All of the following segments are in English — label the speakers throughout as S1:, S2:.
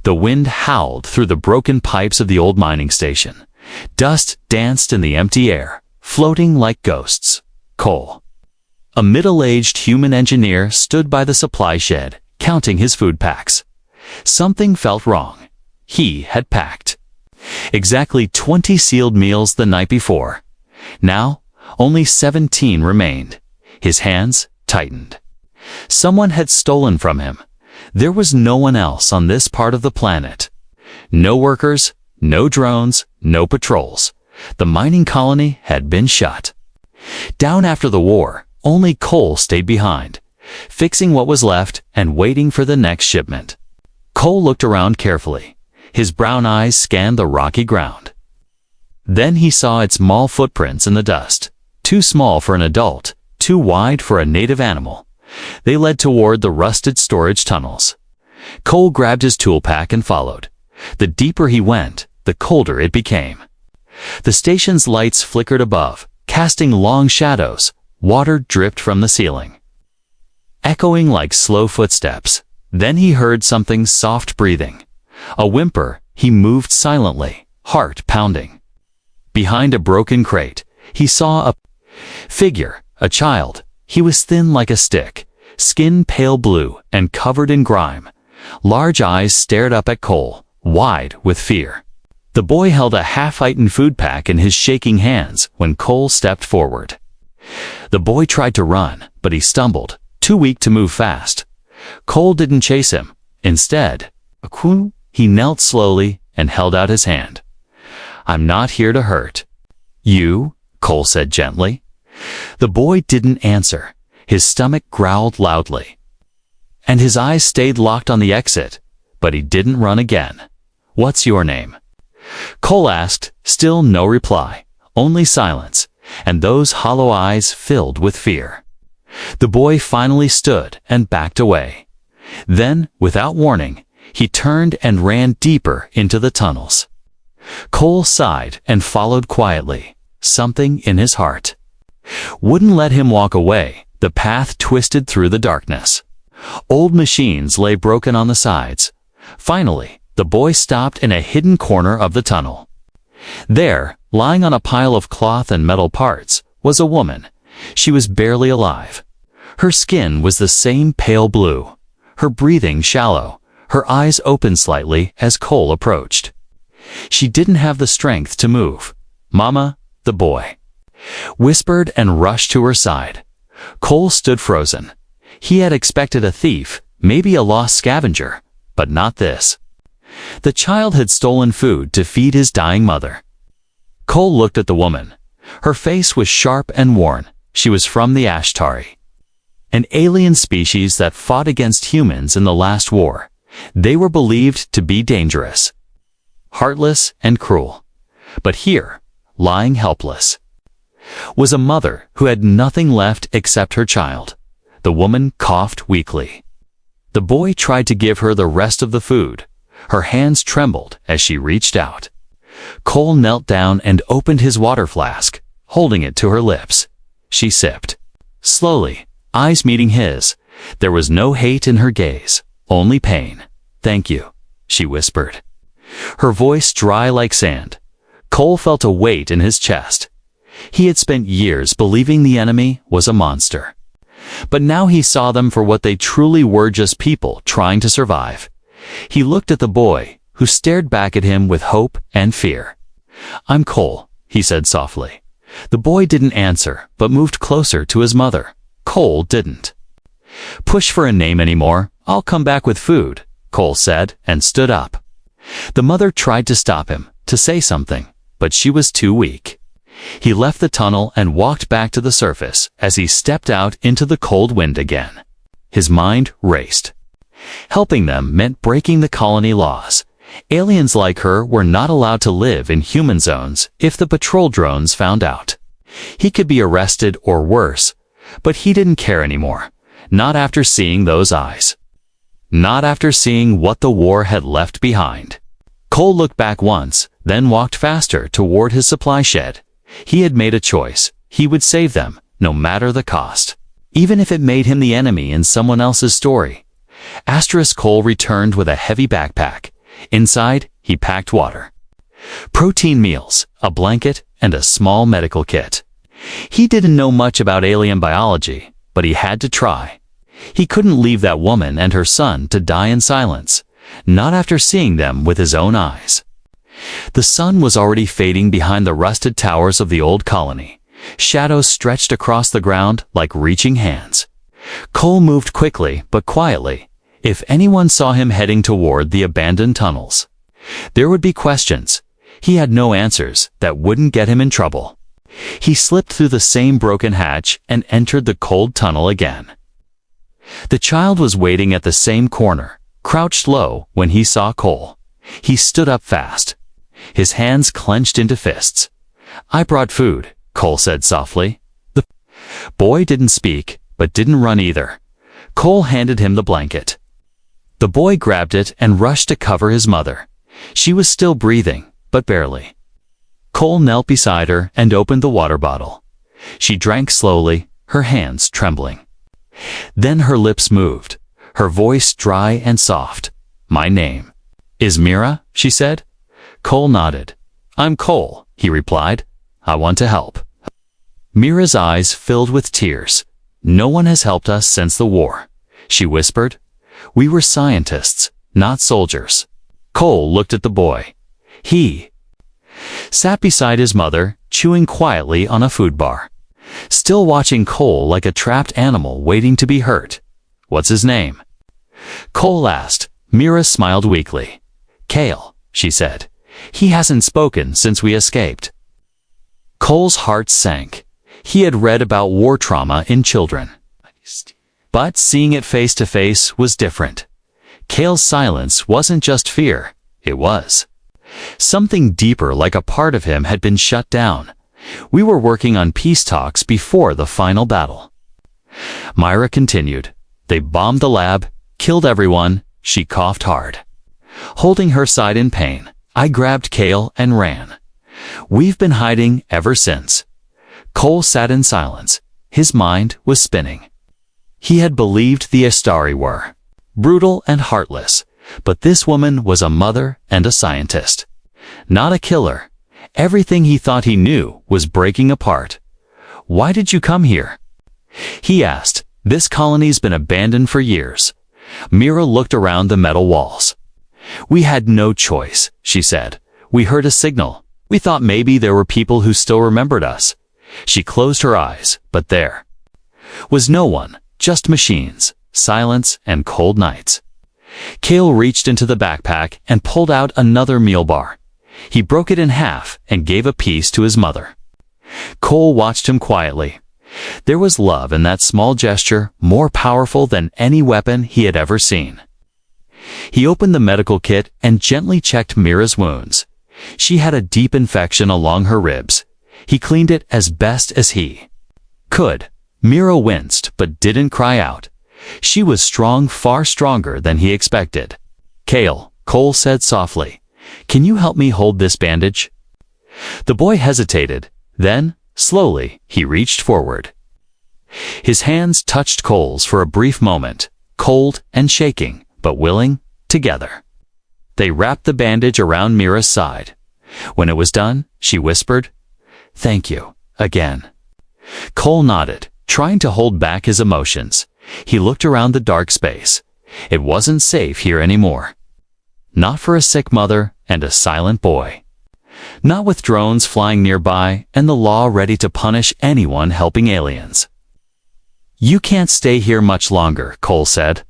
S1: The wind howled through the broken pipes of the old mining station. Dust danced in the empty air, floating like ghosts. Cole, a middle-aged human engineer, stood by the supply shed, counting his food packs. Something felt wrong. He had packed exactly 20 sealed meals the night before. Now, only 17 remained. His hands tightened. Someone had stolen from him. There was no one else on this part of the planet. No workers, no drones, no patrols. The mining colony had been shut down after the war. Only Cole stayed behind, fixing what was left and waiting for the next shipment. Cole looked around carefully. His brown eyes scanned the rocky ground. Then he saw its small footprints in the dust. Too small for an adult, too wide for a native animal. They led toward the rusted storage tunnels. Cole grabbed his tool pack and followed. The deeper he went, the colder it became. The station's lights flickered above, casting long shadows. Water dripped from the ceiling, echoing like slow footsteps. Then he heard something soft breathing. A whimper. He moved silently, heart pounding. Behind a broken crate, he saw a figure, a child. He was thin like a stick, skin pale blue and covered in grime. Large eyes stared up at Cole, wide with fear. The boy held a half-eaten food pack in his shaking hands when Cole stepped forward. The boy tried to run, but he stumbled, too weak to move fast. Cole didn't chase him. Instead, he knelt slowly and held out his hand. "I'm not here to hurt you," Cole said gently. The boy didn't answer. His stomach growled loudly, and his eyes stayed locked on the exit, but he didn't run again. "What's your name?" Cole asked. Still no reply, only silence, and those hollow eyes filled with fear. The boy finally stood and backed away. Then, without warning, he turned and ran deeper into the tunnels. Cole sighed and followed quietly. Something in his heart wouldn't let him walk away. The path twisted through the darkness. Old machines lay broken on the sides. Finally, the boy stopped in a hidden corner of the tunnel. There, lying on a pile of cloth and metal parts, was a woman. She was barely alive. Her skin was the same pale blue, her breathing shallow, her eyes open slightly as Cole approached. She didn't have the strength to move. "Mama," the boy whispered and rushed to her side. Cole stood frozen. He had expected a thief, maybe a lost scavenger, but not this. The child had stolen food to feed his dying mother. Cole looked at the woman. Her face was sharp and worn. She was from the Ashtari, an alien species that fought against humans in the last war. They were believed to be dangerous, heartless and cruel. But here, lying helpless, was a mother who had nothing left except her child. The woman coughed weakly. The boy tried to give her the rest of the food. Her hands trembled as she reached out. Cole knelt down and opened his water flask, holding it to her lips. She sipped. Slowly, eyes meeting his. There was no hate in her gaze, only pain. "Thank you," she whispered, her voice dry like sand. Cole felt a weight in his chest. He had spent years believing the enemy was a monster. But now he saw them for what they truly were, just people trying to survive. He looked at the boy, who stared back at him with hope and fear. "I'm Cole," he said softly. The boy didn't answer, but moved closer to his mother. Cole didn't push for a name anymore. "I'll come back with food," Cole said, and stood up. The mother tried to stop him, to say something, but she was too weak. He left the tunnel and walked back to the surface. As he stepped out into the cold wind again, his mind raced. Helping them meant breaking the colony laws. Aliens like her were not allowed to live in human zones if the patrol drones found out. He could be arrested or worse, but he didn't care anymore. Not after seeing those eyes. Not after seeing what the war had left behind. Cole looked back once, then walked faster toward his supply shed. He had made a choice. He would save them, no matter the cost, even if it made him the enemy in someone else's story. Cole returned with a heavy backpack. Inside, he packed water, protein meals, a blanket, and a small medical kit. He didn't know much about alien biology, but he had to try. He couldn't leave that woman and her son to die in silence, not after seeing them with his own eyes. The sun was already fading behind the rusted towers of the old colony. Shadows stretched across the ground like reaching hands. Cole moved quickly but quietly. If anyone saw him heading toward the abandoned tunnels, there would be questions. He had no answers that wouldn't get him in trouble. He slipped through the same broken hatch and entered the cold tunnel again. The child was waiting at the same corner, crouched low when he saw Cole. He stood up fast, his hands clenched into fists. "I brought food," Cole said softly. The boy didn't speak, but didn't run either. Cole handed him the blanket. The boy grabbed it and rushed to cover his mother. She was still breathing, but barely. Cole knelt beside her and opened the water bottle. She drank slowly, her hands trembling. Then her lips moved, her voice dry and soft. "My name is Mira," she said. Cole nodded. "I'm Cole," he replied. "I want to help." Mira's eyes filled with tears. "No one has helped us since the war," she whispered. "We were scientists, not soldiers." Cole looked at the boy. He sat beside his mother, chewing quietly on a food bar, still watching Cole like a trapped animal waiting to be hurt. "What's his name?" Cole asked. Mira smiled weakly. "Kale," she said. "He hasn't spoken since we escaped." Cole's heart sank. He had read about war trauma in children, but seeing it face to face was different. Kale's silence wasn't just fear, it was something deeper, like a part of him had been shut down. "We were working on peace talks before the final battle," Myra continued. "They bombed the lab, killed everyone." She coughed hard, holding her side in pain. "I grabbed Kale and ran. We've been hiding ever since." Cole sat in silence. His mind was spinning. He had believed the Astari were brutal and heartless, but this woman was a mother and a scientist, not a killer. Everything he thought he knew was breaking apart. "Why did you come here?" he asked. "This colony's been abandoned for years." Mira looked around the metal walls. "We had no choice," she said. "We heard a signal. We thought maybe there were people who still remembered us." She closed her eyes, but there was no one, just machines, silence, and cold nights. Kale reached into the backpack and pulled out another meal bar. He broke it in half and gave a piece to his mother. Cole watched him quietly. There was love in that small gesture, more powerful than any weapon he had ever seen. He opened the medical kit and gently checked Mira's wounds. She had a deep infection along her ribs. He cleaned it as best as he could. Mira winced but didn't cry out. She was strong, far stronger than he expected. "Kale," Cole said softly, "can you help me hold this bandage?" The boy hesitated. Then, slowly, he reached forward. His hands touched Cole's for a brief moment, cold and shaking, but willing, together. They wrapped the bandage around Mira's side. When it was done, she whispered, "Thank you, again." Cole nodded, trying to hold back his emotions. He looked around the dark space. It wasn't safe here anymore. Not for a sick mother and a silent boy. Not with drones flying nearby and the law ready to punish anyone helping aliens. "You can't stay here much longer," Cole said.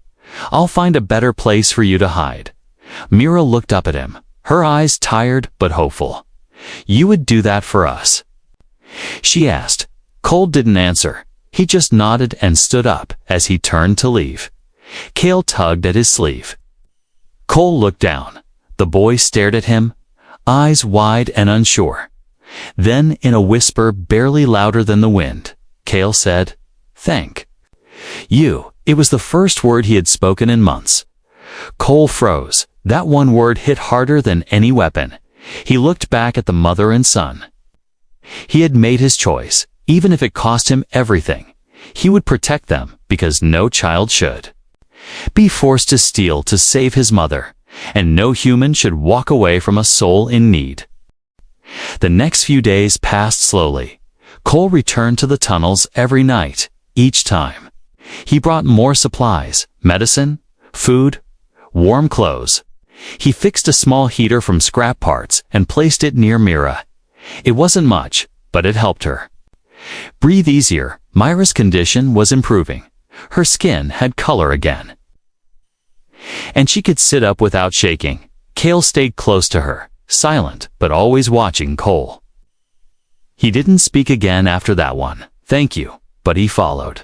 S1: "I'll find a better place for you to hide." Mira looked up at him, her eyes tired but hopeful. "You would do that for us?" she asked. Cole didn't answer. He just nodded and stood up as he turned to leave. Kale tugged at his sleeve. Cole looked down. The boy stared at him, eyes wide and unsure. Then, in a whisper barely louder than the wind, Kale said, "Thank you." It was the first word he had spoken in months. Cole froze. That one word hit harder than any weapon. He looked back at the mother and son. He had made his choice, even if it cost him everything. He would protect them because no child should be forced to steal to save his mother. and no human should walk away from a soul in need. The next few days passed slowly. Cole returned to the tunnels every night, each time. He brought more supplies, medicine, food, warm clothes. He fixed a small heater from scrap parts and placed it near Mira. It wasn't much, but it helped her breathe easier. Myra's condition was improving. Her skin had color again, and she could sit up without shaking. Cale stayed close to her, silent but always watching Cole. He didn't speak again after that one, thank you, but he followed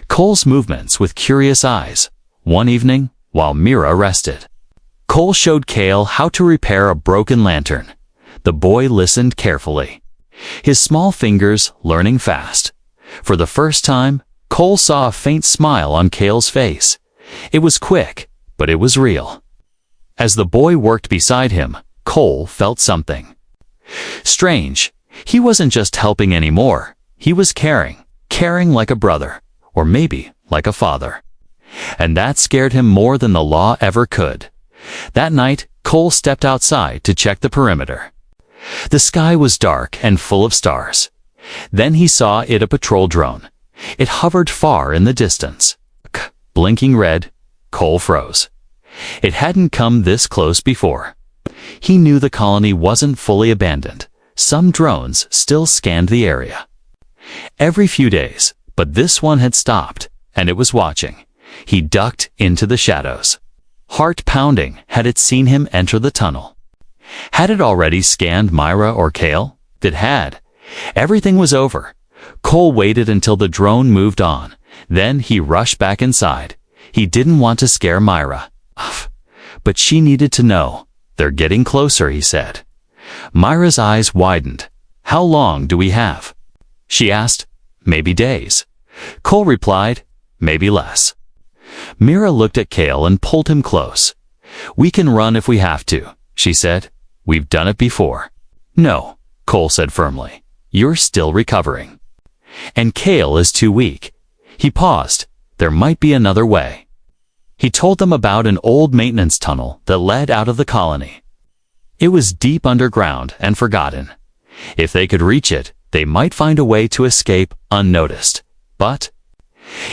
S1: Cole's movements with curious eyes. One evening, while Mira rested, Cole showed Cale how to repair a broken lantern. The boy listened carefully, his small fingers learning fast. For the first time, Cole saw a faint smile on Cale's face. It was quick, but it was real. As the boy worked beside him, Cole felt something strange. He wasn't just helping anymore. He was caring like a brother, or maybe like a father. And that scared him more than the law ever could. That night, Cole stepped outside to check the perimeter. The sky was dark and full of stars. Then he saw a patrol drone. It hovered far in the distance. Blinking red, Cole froze. It hadn't come this close before. He knew the colony wasn't fully abandoned. Some drones still scanned the area every few days, but this one had stopped, and it was watching. He ducked into the shadows. Heart pounding. Had it seen him enter the tunnel? Had it already scanned Myra or Cale? It had. Everything was over. Cole waited until the drone moved on. Then he rushed back inside. He didn't want to scare Myra. But she needed to know. They're getting closer, he said. Myra's eyes widened. How long do we have? She asked. Maybe days. Cole replied, maybe less. Mira looked at Cale and pulled him close. We can run if we have to, she said. We've done it before. No, Cole said firmly. You're still recovering. And Cale is too weak. He paused. There might be another way. He told them about an old maintenance tunnel that led out of the colony. It was deep underground and forgotten. If they could reach it, they might find a way to escape unnoticed. But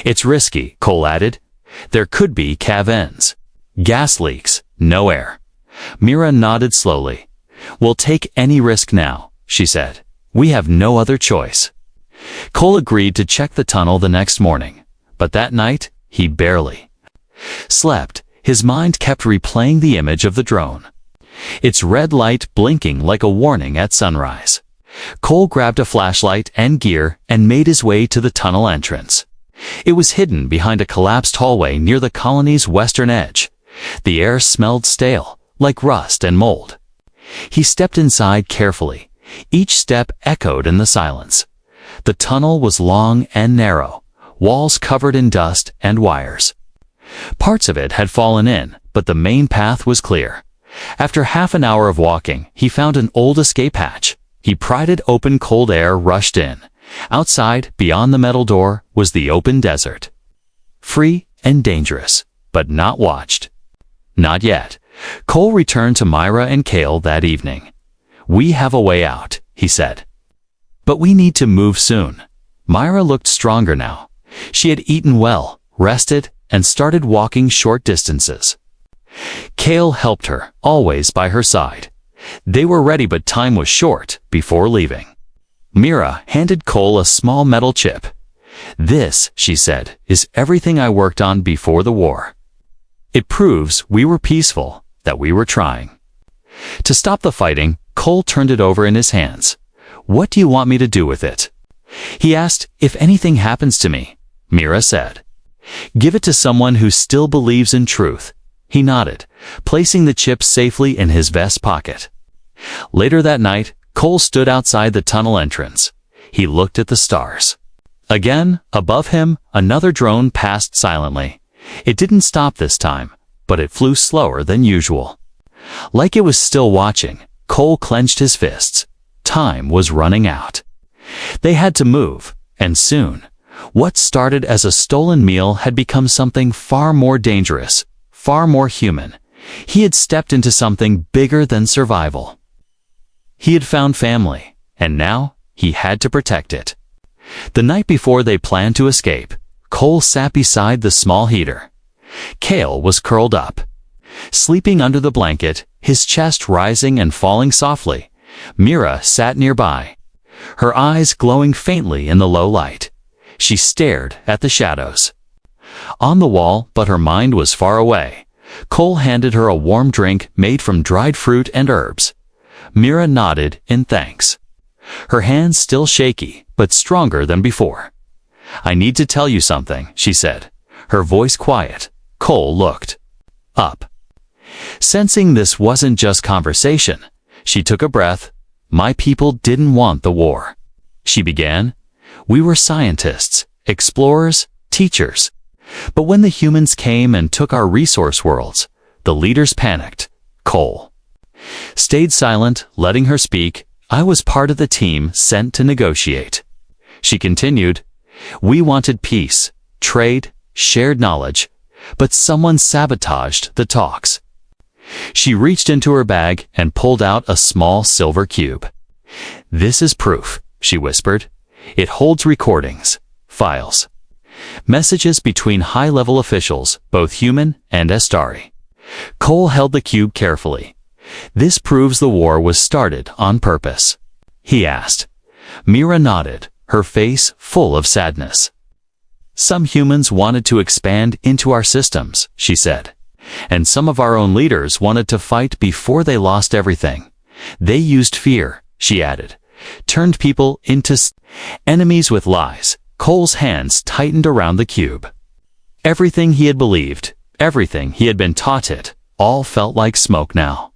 S1: it's risky, Cole added. There could be cave-ins, gas leaks, no air. Mira nodded slowly. We'll take any risk now, she said. We have no other choice. Cole agreed to check the tunnel the next morning, but that night he barely slept. His mind kept replaying the image of the drone, its red light blinking like a warning at sunrise. Cole grabbed a flashlight and gear and made his way to the tunnel entrance. It was hidden behind a collapsed hallway near the colony's western edge. The air smelled stale, like rust and mold. He stepped inside carefully. Each step echoed in the silence. The tunnel was long and narrow, walls covered in dust and wires. Parts of it had fallen in, but the main path was clear. After half an hour of walking, he found an old escape hatch. He pried it open. Cold air rushed in. Outside, beyond the metal door, was the open desert. Free and dangerous, but not watched. Not yet. Cole returned to Myra and Cale that evening. We have a way out, he said. But we need to move soon. Myra looked stronger now. She had eaten well, rested, and started walking short distances. Cale helped her, always by her side. They were ready, but time was short before leaving. Mira handed Cole a small metal chip. This, she said, is everything I worked on before the war. It proves we were peaceful, that we were trying to stop the fighting. Cole turned it over in his hands. What do you want me to do with it? He asked. If anything happens to me, Mira said. Give it to someone who still believes in truth. He nodded, placing the chip safely in his vest pocket. Later that night, Cole stood outside the tunnel entrance. He looked at the stars. Again, above him, another drone passed silently. It didn't stop this time, but it flew slower than usual. Like it was still watching, Cole clenched his fists. Time was running out. They had to move, and soon. What started as a stolen meal had become something far more dangerous, far more human. He had stepped into something bigger than survival. He had found family, and now he had to protect it. The night before they planned to escape, Cole sat beside the small heater. Cale was curled up. Sleeping under the blanket, his chest rising and falling softly, Mira sat nearby, her eyes glowing faintly in the low light. She stared at the shadows on the wall, but her mind was far away. Cole handed her a warm drink made from dried fruit and herbs. Mira nodded in thanks, her hands still shaky, but stronger than before. "I need to tell you something," she said, her voice quiet. Cole looked up. Sensing this wasn't just conversation, she took a breath. "My people didn't want the war," she began. "We were scientists, explorers, teachers. But when the humans came and took our resource worlds, the leaders panicked." Cole stayed silent, letting her speak. "I was part of the team sent to negotiate." She continued, "We wanted peace, trade, shared knowledge, but someone sabotaged the talks." She reached into her bag and pulled out a small silver cube. "This is proof," she whispered. "It holds recordings, files, messages between high-level officials, both human and Astari." Cole held the cube carefully. "This proves the war was started on purpose?" he asked. Mira nodded, her face full of sadness. "Some humans wanted to expand into our systems," she said. "And some of our own leaders wanted to fight before they lost everything. They used fear," she added, "turned people into enemies with lies." Cole's hands tightened around the cube. Everything he had believed, everything he had been taught, it all felt like smoke now.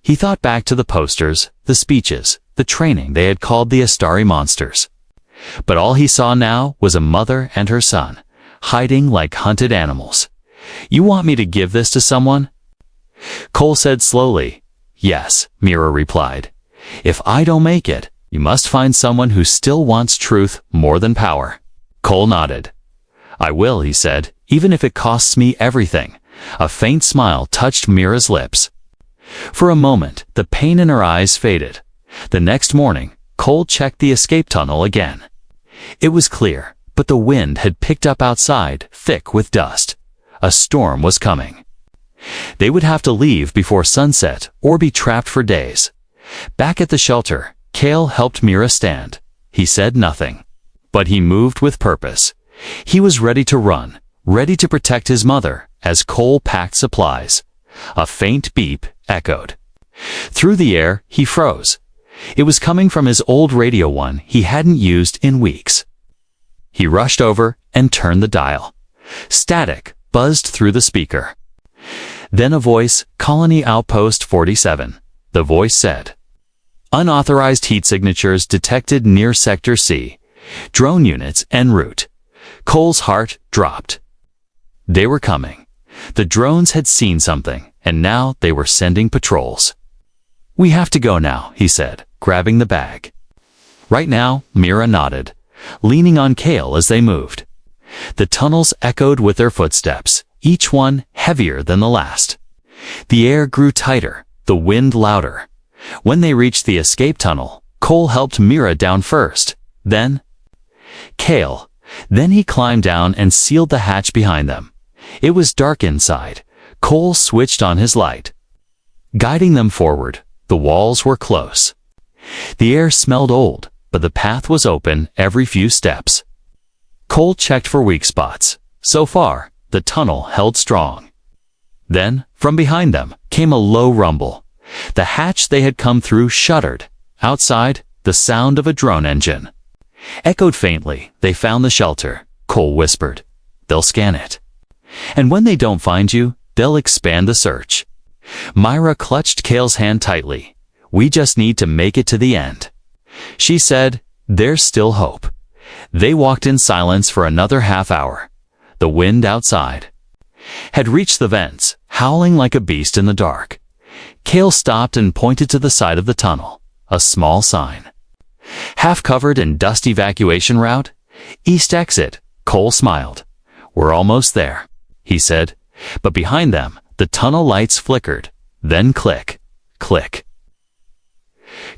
S1: He thought back to the posters, the speeches, the training they had called the Astari monsters. But all he saw now was a mother and her son, hiding like hunted animals. "You want me to give this to someone?" Cole said slowly. "Yes," Mira replied. "If I don't make it, you must find someone who still wants truth more than power." Cole nodded. "I will," he said, "even if it costs me everything." A faint smile touched Mira's lips. For a moment, the pain in her eyes faded. The next morning, Cole checked the escape tunnel again. It was clear, but the wind had picked up outside, thick with dust. A storm was coming. They would have to leave before sunset or be trapped for days. Back at the shelter, Cale helped Mira stand. He said nothing, but he moved with purpose. He was ready to run, ready to protect his mother, as Cole packed supplies. A faint beep echoed. Through the air, he froze. It was coming from his old radio, one he hadn't used in weeks. He rushed over and turned the dial. Static buzzed through the speaker. Then a voice, "Colony Outpost 47. The voice said, "Unauthorized heat signatures detected near Sector C. Drone units en route." Cole's heart dropped. They were coming. The drones had seen something, and now they were sending patrols. "We have to go now," he said, grabbing the bag. "Right now," Mira nodded, leaning on Cale as they moved. The tunnels echoed with their footsteps, each one heavier than the last. The air grew tighter, the wind louder. When they reached the escape tunnel, Cole helped Mira down first, then Cale. Then he climbed down and sealed the hatch behind them. It was dark inside. Cole switched on his light, guiding them forward. The walls were close. The air smelled old, but the path was open every few steps. Cole checked for weak spots. So far, the tunnel held strong. Then, from behind them, came a low rumble. The hatch they had come through shuddered. Outside, the sound of a drone engine echoed faintly. "They found the shelter," Cole whispered. "They'll scan it. And when they don't find you, they'll expand the search." Mira clutched Cale's hand tightly. "We just need to make it to the end." She said, "There's still hope." They walked in silence for another half hour. The wind outside had reached the vents, howling like a beast in the dark. Cale stopped and pointed to the side of the tunnel, a small sign. Half covered in dust, "Evacuation route, east exit." Cole smiled. "We're almost there," he said. But behind them, The tunnel lights flickered, then click, click.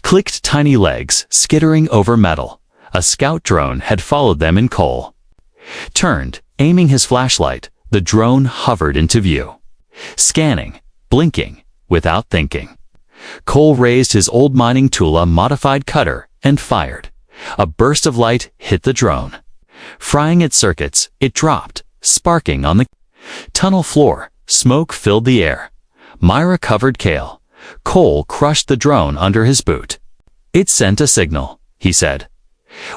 S1: Clicked tiny legs, skittering over metal. A scout drone had followed them in Cole. Turned, aiming his flashlight, the drone hovered into view. Scanning, blinking, without thinking. Cole raised his old mining Tula modified cutter and fired. A burst of light hit the drone. Frying its circuits, it dropped, sparking on the tunnel floor. Smoke filled the air. Myra covered Kale. Cole crushed the drone under his boot. "It sent a signal," he said.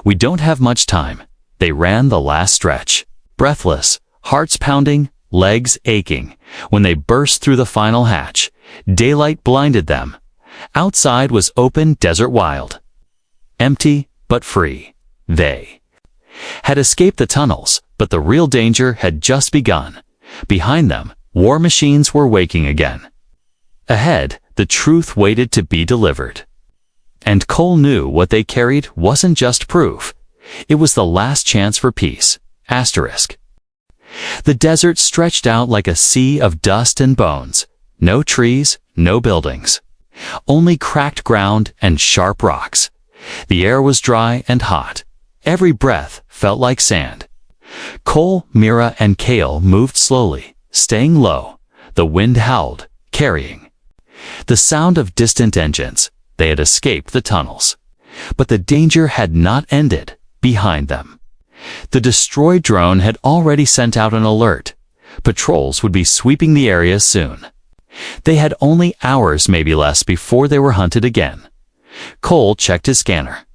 S1: "We don't have much time." They ran the last stretch. Breathless, hearts pounding, legs aching. When they burst through the final hatch, daylight blinded them. Outside was open desert wild. Empty, but free. They had escaped the tunnels, but the real danger had just begun. Behind them, war machines were waking again. Ahead, the truth waited to be delivered. And Cole knew what they carried wasn't just proof. It was the last chance for peace. Asterisk. The desert stretched out like a sea of dust and bones. No trees, no buildings. Only cracked ground and sharp rocks. The air was dry and hot. Every breath felt like sand. Cole, Mira, and Kale moved slowly, staying low. The wind howled, carrying the sound of distant engines. They had escaped the tunnels. But the danger had not ended. Behind them, the destroyed drone had already sent out an alert. Patrols would be sweeping the area soon. They had only hours, maybe less, before they were hunted again. Cole checked his scanner.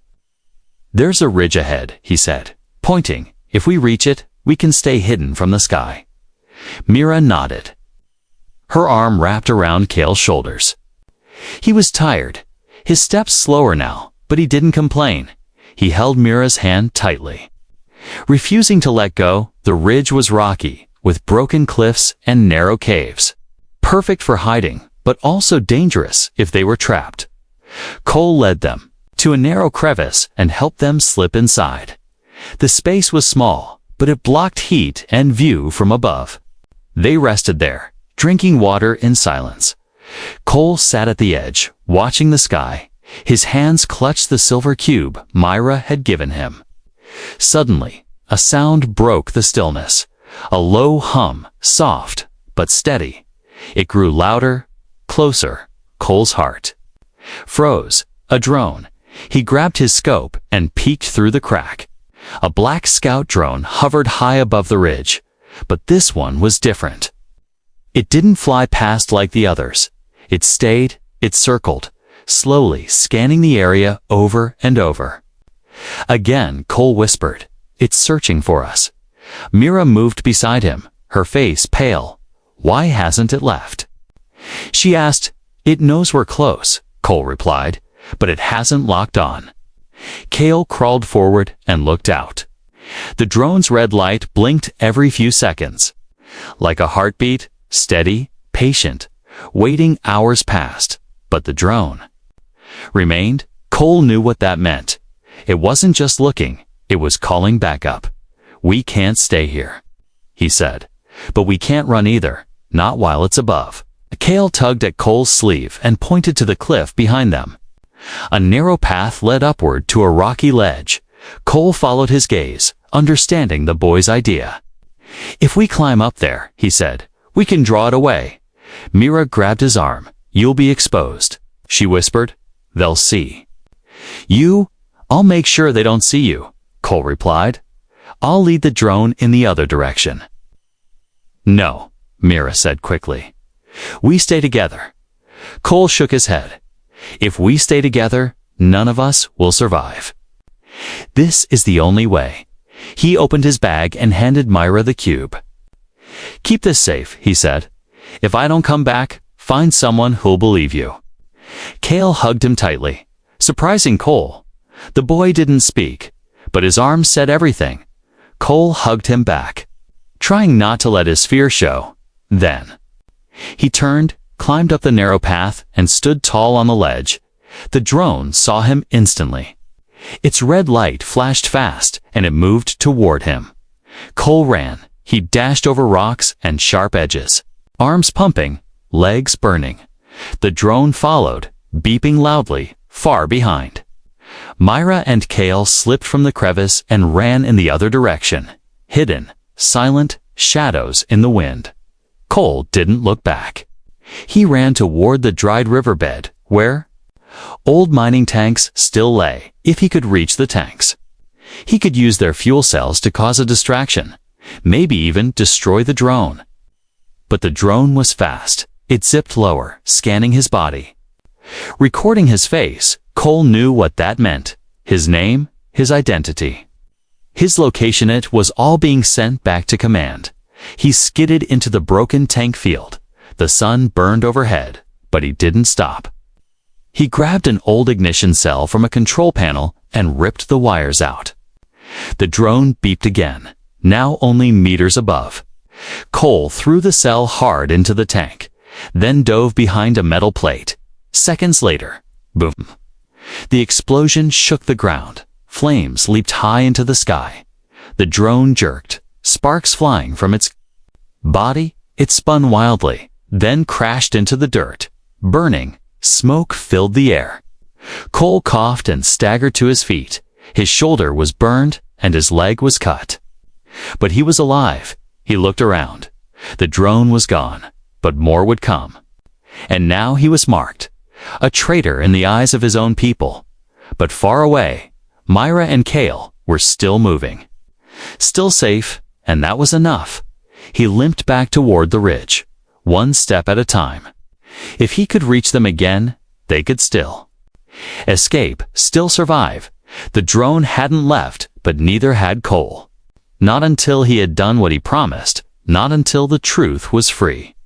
S1: "There's a ridge ahead," he said, pointing. "If we reach it, we can stay hidden from the sky." Mira nodded. Her arm wrapped around Kale's shoulders. He was tired, his steps slower now, but he didn't complain. He held Mira's hand tightly. Refusing to let go, the ridge was rocky, with broken cliffs and narrow caves. Perfect for hiding, but also dangerous if they were trapped. Cole led them to a narrow crevice and helped them slip inside. The space was small, but it blocked heat and view from above. They rested there, drinking water in silence. Cole sat at the edge, watching the sky. His hands clutched the silver cube Myra had given him. Suddenly, a sound broke the stillness. A low hum, soft but steady. It grew louder, closer. Cole's heart froze. A drone. He grabbed his scope and peeked through the crack. A black scout drone hovered high above the ridge, but this one was different. It didn't fly past like the others. It stayed, it circled, slowly scanning the area over and over. Again, Cole whispered, "It's searching for us." Mira moved beside him, her face pale. "Why hasn't it left?" She asked. "It knows we're close," Cole replied, "but it hasn't locked on." Kale crawled forward and looked out. The drone's red light blinked every few seconds. Like a heartbeat, steady, patient. Waiting hours passed, but the drone remained. Cole knew what that meant. It wasn't just looking, it was calling back up. "We can't stay here," he said. "But we can't run either, not while it's above." Kale tugged at Cole's sleeve and pointed to the cliff behind them. A narrow path led upward to a rocky ledge. Cole followed his gaze, understanding the boy's idea. "If we climb up there," he said, "we can draw it away." Mira grabbed his arm. "You'll be exposed," she whispered. "They'll see you." "I'll make sure they don't see you," Cole replied. "I'll lead the drone in the other direction." "No," Mira said quickly. "We stay together." Cole shook his head. "If we stay together, none of us will survive. This is the only way." He opened his bag and handed Myra the cube. "Keep this safe," he said. "If I don't come back, find someone who'll believe you." Kale hugged him tightly, surprising Cole. The boy didn't speak, but his arms said everything. Cole hugged him back, trying not to let his fear show. Then he turned, climbed up the narrow path, and stood tall on the ledge. The drone saw him instantly. Its red light flashed fast, and it moved toward him. Cole ran. He dashed over rocks and sharp edges. arms pumping, legs burning. The drone followed, beeping loudly, far behind. Myra and Cale slipped from the crevice and ran in the other direction, hidden, silent, shadows in the wind. Cole didn't look back. He ran toward the dried riverbed, where old mining tanks still lay, if he could reach the tanks. He could use their fuel cells to cause a distraction, maybe even destroy the drone. But the drone was fast. It zipped lower, scanning his body. Recording his face, Cole knew what that meant. His name, his identity. His location, it was all being sent back to command. He skidded into the broken tank field. The sun burned overhead, but he didn't stop. He grabbed an old ignition cell from a control panel and ripped the wires out. The drone beeped again, now only meters above. Cole threw the cell hard into the tank, then dove behind a metal plate. Seconds later, boom. The explosion shook the ground. Flames leaped high into the sky. The drone jerked, sparks flying from its body. It spun wildly, then crashed into the dirt. Burning, smoke filled the air. Cole coughed and staggered to his feet. His shoulder was burned and his leg was cut. But he was alive. He looked around. The drone was gone, but more would come. And now he was marked, a traitor in the eyes of his own people. But far away, Myra and Cale were still moving. Still safe, and that was enough. He limped back toward the ridge, one step at a time. If he could reach them again, they could still escape, still survive. The drone hadn't left, but neither had Cole. Not until he had done what he promised, not until the truth was free.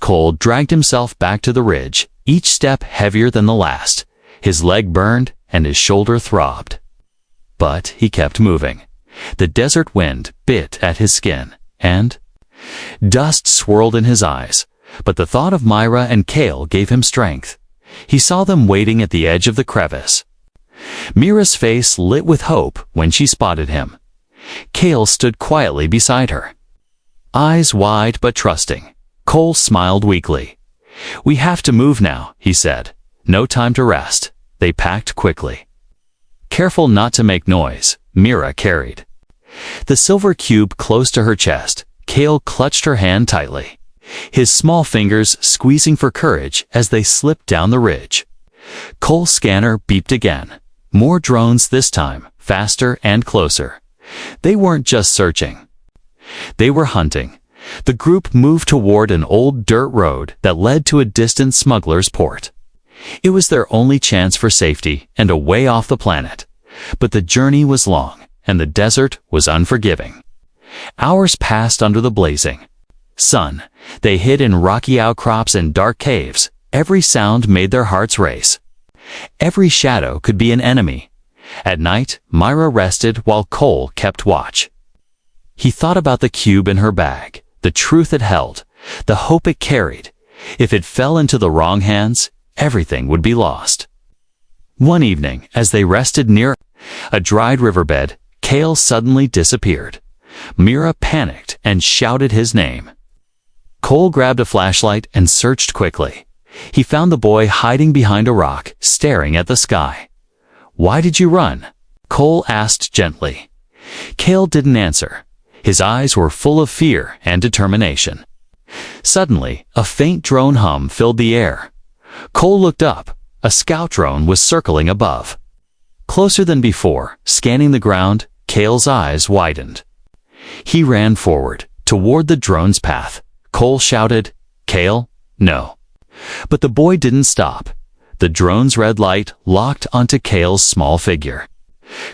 S1: Cole dragged himself back to the ridge, each step heavier than the last. His leg burned and his shoulder throbbed. But he kept moving. The desert wind bit at his skin, and dust swirled in his eyes. But the thought of Myra and Cale gave him strength. He saw them waiting at the edge of the crevice. Mira's face lit with hope when she spotted him. Cale stood quietly beside her, eyes wide but trusting. Cole smiled weakly. "We have to move now," he said. "No time to rest." They packed quickly. Careful not to make noise, Mira carried the silver cube close to her chest. Cale clutched her hand tightly, his small fingers squeezing for courage as they slipped down the ridge. Cole's scanner beeped again. More drones this time, faster and closer. They weren't just searching. They were hunting. The group moved toward an old dirt road that led to a distant smuggler's port. It was their only chance for safety and a way off the planet. But the journey was long, and the desert was unforgiving. Hours passed under the blazing sun. They hid in rocky outcrops and dark caves. Every sound made their hearts race. Every shadow could be an enemy. At night, Myra rested while Cole kept watch. He thought about the cube in her bag, the truth it held, the hope it carried. If it fell into the wrong hands, everything would be lost. One evening, as they rested near a dried riverbed, Cale suddenly disappeared. Myra panicked and shouted his name. Cole grabbed a flashlight and searched quickly. He found the boy hiding behind a rock, staring at the sky. "Why did you run?" Cole asked gently. Cale didn't answer. His eyes were full of fear and determination. Suddenly, a faint drone hum filled the air. Cole looked up. A scout drone was circling above. Closer than before, scanning the ground, Cale's eyes widened. He ran forward, toward the drone's path. Cole shouted, "Cale, no." But the boy didn't stop. The drone's red light locked onto Cale's small figure.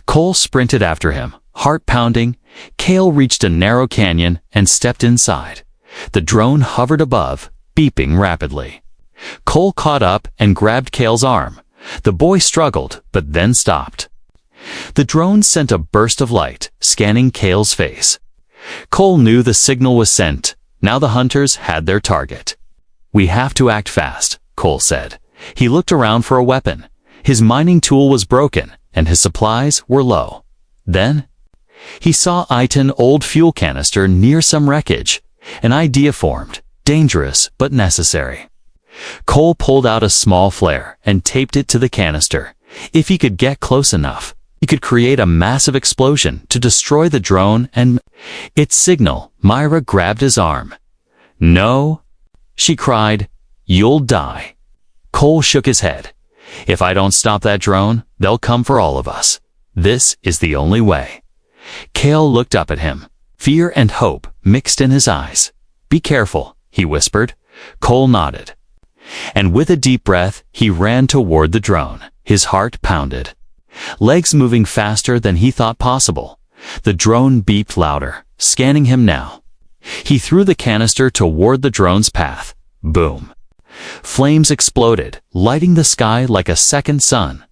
S1: Cole sprinted after him, heart pounding. Cale reached a narrow canyon and stepped inside. The drone hovered above, beeping rapidly. Cole caught up and grabbed Cale's arm. The boy struggled, but then stopped. The drone sent a burst of light, scanning Cale's face. Cole knew the signal was sent. Now the hunters had their target. "We have to act fast," Cole said. He looked around for a weapon. His mining tool was broken, and his supplies were low. Then he saw an old fuel canister near some wreckage. An idea formed. dangerous but necessary. Cole pulled out a small flare and taped it to the canister. If he could get close enough, he could create a massive explosion to destroy the drone and its signal. Myra grabbed his arm. "No," she cried. "You'll die." Cole shook his head. "If I don't stop that drone, they'll come for all of us. This is the only way." Cale looked up at him. Fear and hope mixed in his eyes. "Be careful," he whispered. Cole nodded. And with a deep breath, he ran toward the drone. His heart pounded. Legs moving faster than he thought possible. The drone beeped louder, scanning him now. He threw the canister toward the drone's path. Boom. Flames exploded, lighting the sky like a second sun.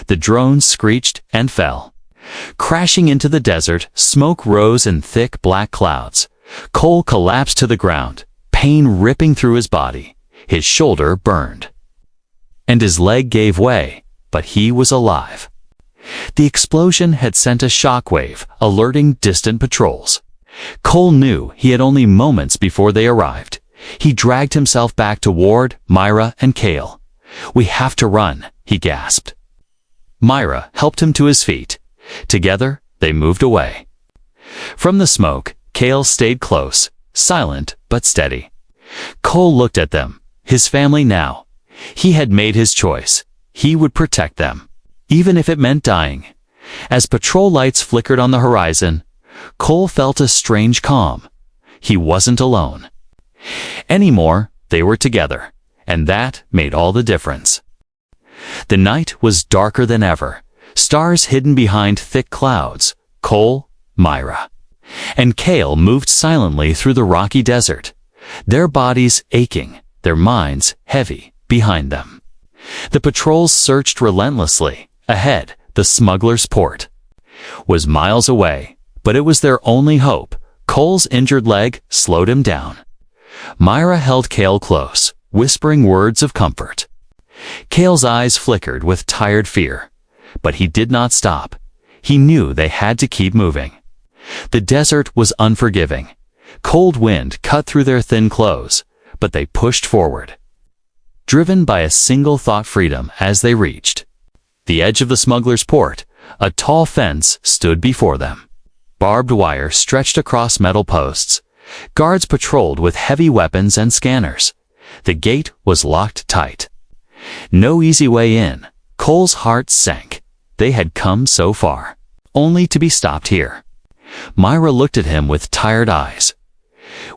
S1: The drone screeched and fell. Crashing into the desert, smoke rose in thick black clouds. Cole collapsed to the ground, pain ripping through his body. His shoulder burned. And his leg gave way, but he was alive. The explosion had sent a shockwave, alerting distant patrols. Cole knew he had only moments before they arrived. He dragged himself back toward Myra and Cale. "We have to run," he gasped. Myra helped him to his feet. Together, they moved away. From the smoke, Cale stayed close, silent but steady. Cole looked at them, his family now. He had made his choice. He would protect them, even if it meant dying. As patrol lights flickered on the horizon, Cole felt a strange calm. He wasn't alone. Anymore, they were together, and that made all the difference. The night was darker than ever, stars hidden behind thick clouds. Cole, Myra, and Cale moved silently through the rocky desert, their bodies aching, their minds heavy behind them. The patrols searched relentlessly. Ahead, the smuggler's port was miles away, but it was their only hope. Cole's injured leg slowed him down. Myra held Cale close, whispering words of comfort. Cale's eyes flickered with tired fear, but he did not stop. He knew they had to keep moving. The desert was unforgiving. Cold wind cut through their thin clothes, but they pushed forward, driven by a single thought: freedom. As they reached the edge of the smuggler's port, a tall fence stood before them. Barbed wire stretched across metal posts. Guards patrolled with heavy weapons and scanners. The gate was locked tight. No easy way in. Cole's heart sank. They had come so far, only to be stopped here. Myra looked at him with tired eyes.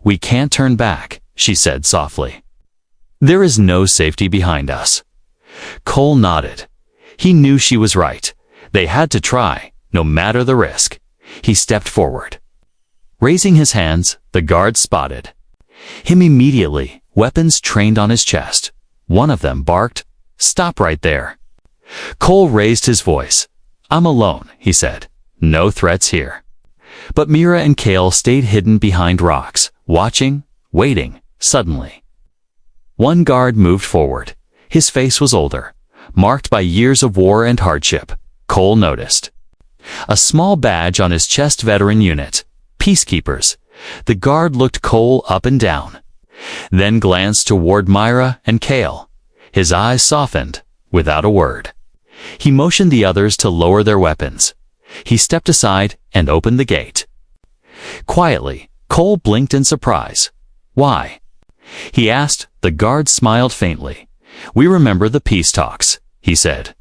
S1: "We can't turn back," she said softly. "There is no safety behind us." Cole nodded. He knew she was right. They had to try, no matter the risk. He stepped forward. Raising his hands, the guards spotted him immediately, weapons trained on his chest. One of them barked, "Stop right there." Cole raised his voice. "I'm alone," he said. "No threats here." But Myra and Cale stayed hidden behind rocks, watching, waiting. Suddenly, one guard moved forward. His face was older, marked by years of war and hardship. Cole noticed a small badge on his chest: veteran unit, peacekeepers. The guard looked Cole up and down, then glanced toward Myra and Cale. His eyes softened. Without a word, he motioned the others to lower their weapons. He stepped aside and opened the gate. Quietly, Cole blinked in surprise. "Why?" he asked. The guard smiled faintly. "We remember the peace talks," he said,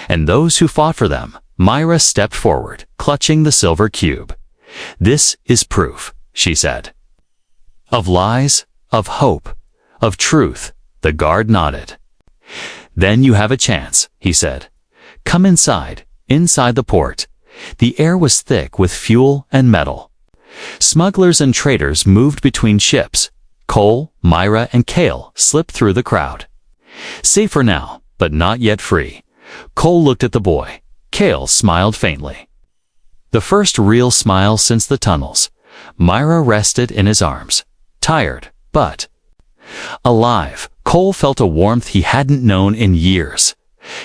S1: "and those who fought for them." Myra stepped forward, clutching the silver cube. "This is proof," she said, "of lies, of hope, of truth." The guard nodded. "Then you have a chance," he said. "Come inside." Inside the port, the air was thick with fuel and metal. Smugglers and traders moved between ships. Cole, Myra, and Cale slipped through the crowd. Safe for now, but not yet free. Cole looked at the boy. Cale smiled faintly. The first real smile since the tunnels. Myra rested in his arms, tired, but alive. Cole felt a warmth he hadn't known in years.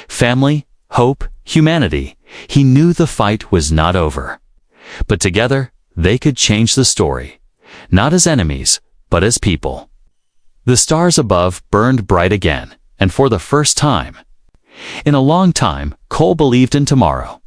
S1: Family, hope, humanity. He knew the fight was not over. But together, they could change the story. Not as enemies, but as people. The stars above burned bright again, and for the first time in a long time, Cole believed in tomorrow.